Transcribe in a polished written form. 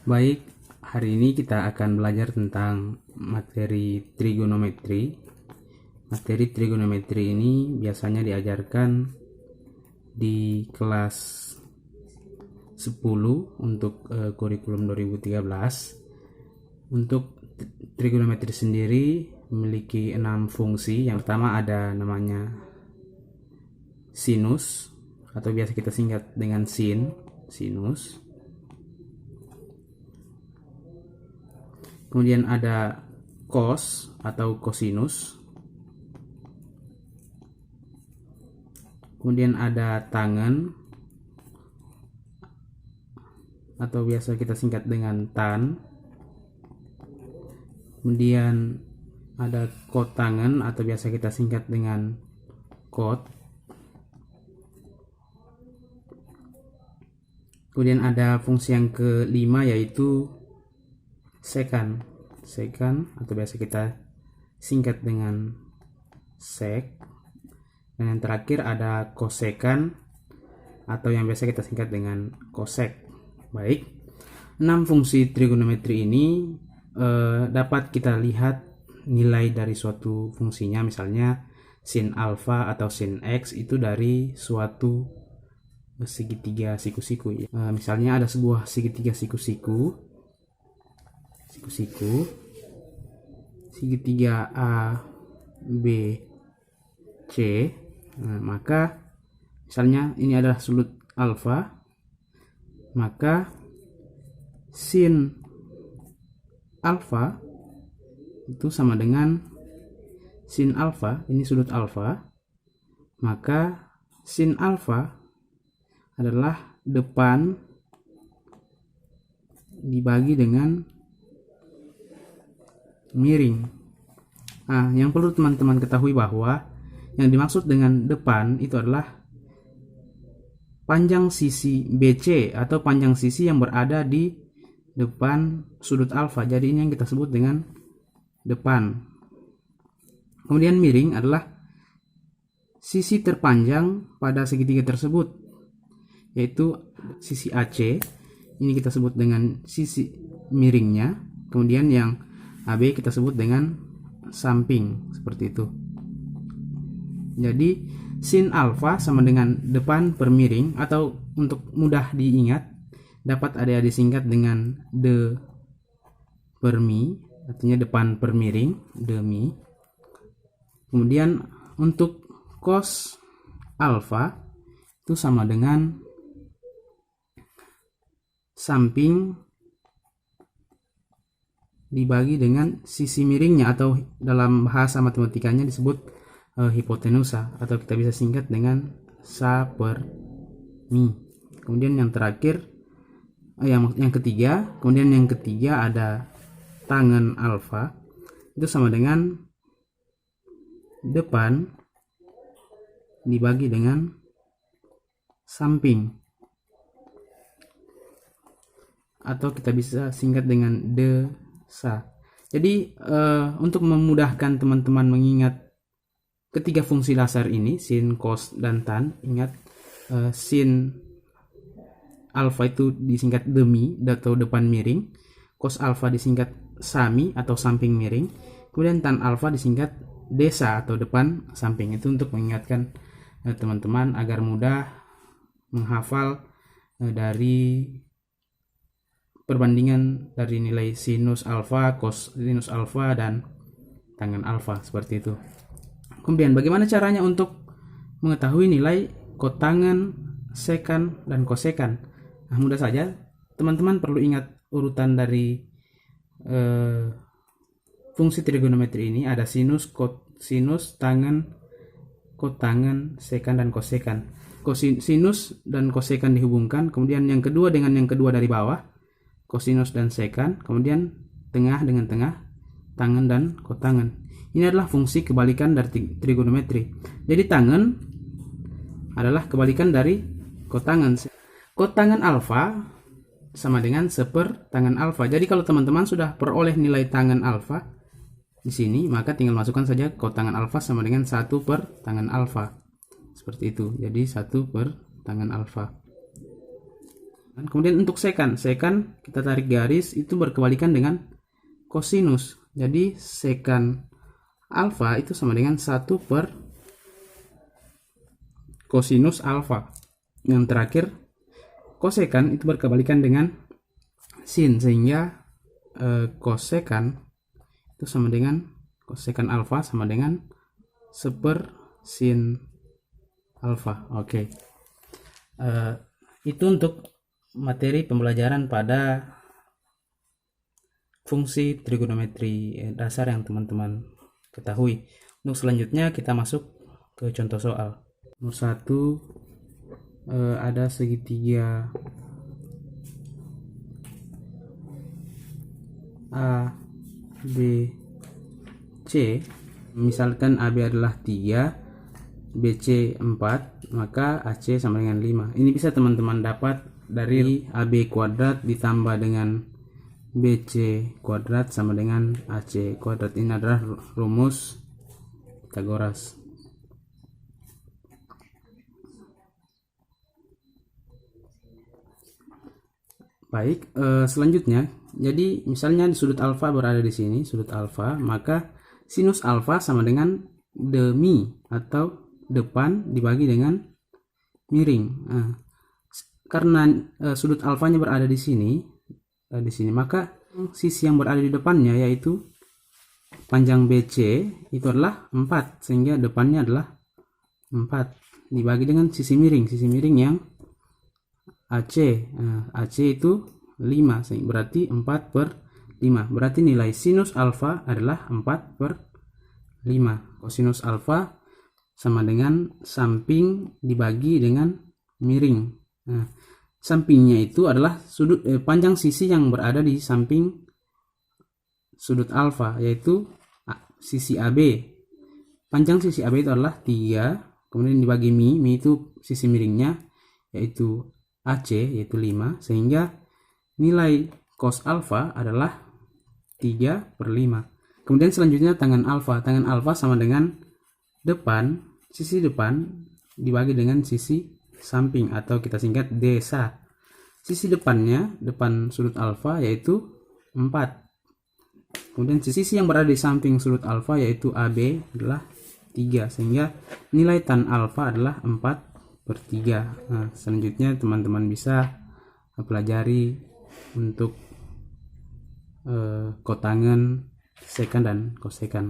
Baik, hari ini kita akan belajar tentang materi trigonometri. Materi trigonometri ini biasanya diajarkan di kelas 10 untuk kurikulum 2013. Untuk trigonometri sendiri memiliki 6 fungsi. Yang pertama ada namanya sinus, atau biasa kita singkat dengan sinus. Kemudian ada cos atau cosinus. Kemudian ada tangen atau biasa kita singkat dengan tan. Kemudian ada kotangen atau biasa kita singkat dengan kot. Kemudian ada fungsi yang kelima yaitu sekan atau biasa kita singkat dengan sek. Dan yang terakhir ada kosekan atau yang biasa kita singkat dengan kosek. Baik, 6 fungsi trigonometri ini dapat kita lihat nilai dari suatu fungsinya. Misalnya sin alfa atau sin x itu dari suatu segitiga siku-siku. Misalnya ada sebuah segitiga siku-siku, segitiga A, B, C. Maka misalnya ini adalah sudut alfa, maka sin alfa itu sama dengan sin alfa, ini sudut alfa, maka sin alfa adalah depan dibagi dengan miring. Yang perlu teman-teman ketahui bahwa yang dimaksud dengan depan itu adalah panjang sisi BC atau panjang sisi yang berada di depan sudut alfa. Jadi ini yang kita sebut dengan depan. Kemudian miring adalah sisi terpanjang pada segitiga tersebut, yaitu sisi AC. Ini kita sebut dengan sisi miringnya. Kemudian yang AB kita sebut dengan samping, seperti itu. Jadi sin alfa sama dengan depan per miring, atau untuk mudah diingat dapat ada disingkat dengan de per mi, artinya depan per miring, demi. Kemudian untuk cos alfa itu sama dengan samping dibagi dengan sisi miringnya, atau dalam bahasa matematikanya disebut hipotenusa, atau kita bisa singkat dengan sa per mi. Kemudian yang terakhir yang ketiga ada tangen alfa, itu sama dengan depan dibagi dengan samping, atau kita bisa singkat dengan sa. Jadi untuk memudahkan teman-teman mengingat ketiga fungsi dasar ini, sin, cos, dan tan, ingat sin alfa itu disingkat demi atau depan miring, cos alfa disingkat sami atau samping miring, kemudian tan alfa disingkat desa atau depan samping. Itu untuk mengingatkan teman-teman agar mudah menghafal dari perbandingan dari nilai sinus alfa, cosinus alfa, dan tangen alfa, seperti itu. Kemudian bagaimana caranya untuk mengetahui nilai kotangen, sekan, dan kosekan? Mudah saja, teman-teman perlu ingat urutan dari fungsi trigonometri ini. Ada sinus, kosinus, tangen, kotangen, sekan, dan kosekan. Sinus dan kosekan dihubungkan, kemudian yang kedua dengan yang kedua dari bawah, kosinus dan sekan, kemudian tengah dengan tengah, tangen dan kotangen. Ini adalah fungsi kebalikan dari trigonometri. Jadi tangen adalah kebalikan dari kotangen. Kotangen alfa sama dengan seper tangen alfa. Jadi kalau teman-teman sudah peroleh nilai tangen alfa di sini, maka tinggal masukkan saja kotangen alfa sama dengan 1 per tangen alfa. Seperti itu. Jadi 1 per tangen alfa. Kemudian untuk sekan kita tarik garis itu berkebalikan dengan kosinus. Jadi sekan alfa itu sama dengan 1 per kosinus alfa. Yang terakhir kosekan itu berkebalikan dengan sin, sehingga kosekan itu sama dengan kosekan alfa sama dengan 1 sin alfa. Oke. Itu untuk materi pembelajaran pada fungsi trigonometri dasar yang teman-teman ketahui. Untuk selanjutnya kita masuk ke contoh soal. Nomor 1, ada segitiga A, B, C. Misalkan AB adalah 3, BC 4, maka AC sama dengan 5. Ini bisa teman-teman dapat dari AB kuadrat ditambah dengan BC kuadrat sama dengan AC kuadrat. Ini adalah rumus Pythagoras. Baik, selanjutnya, jadi misalnya di sudut alfa berada di sini, sudut alfa, maka sinus alfa sama dengan demi atau depan dibagi dengan miring. Karena sudut alfanya berada di sini, maka sisi yang berada di depannya yaitu panjang BC itu adalah 4, sehingga depannya adalah 4 dibagi dengan sisi miring yang AC. AC itu 5, berarti 4 per 5. Berarti nilai sinus alfa adalah 4 per 5. Kosinus alfa sama dengan samping dibagi dengan miring. Sampingnya itu adalah sudut panjang sisi yang berada di samping sudut alfa, yaitu sisi AB. Panjang sisi AB itu adalah 3, kemudian dibagi mi itu sisi miringnya, yaitu AC, yaitu 5, sehingga nilai cos alfa adalah 3 per 5. Kemudian selanjutnya tangan alfa sama dengan depan, sisi depan dibagi dengan sisi samping, atau kita singkat desa. Sisi depannya, depan sudut alfa, yaitu 4. Kemudian sisi yang berada di samping sudut alfa, yaitu AB, adalah 3, sehingga nilai tan alfa adalah 4 per 3. Selanjutnya teman-teman bisa pelajari untuk kotangan, sekan dan kosekan.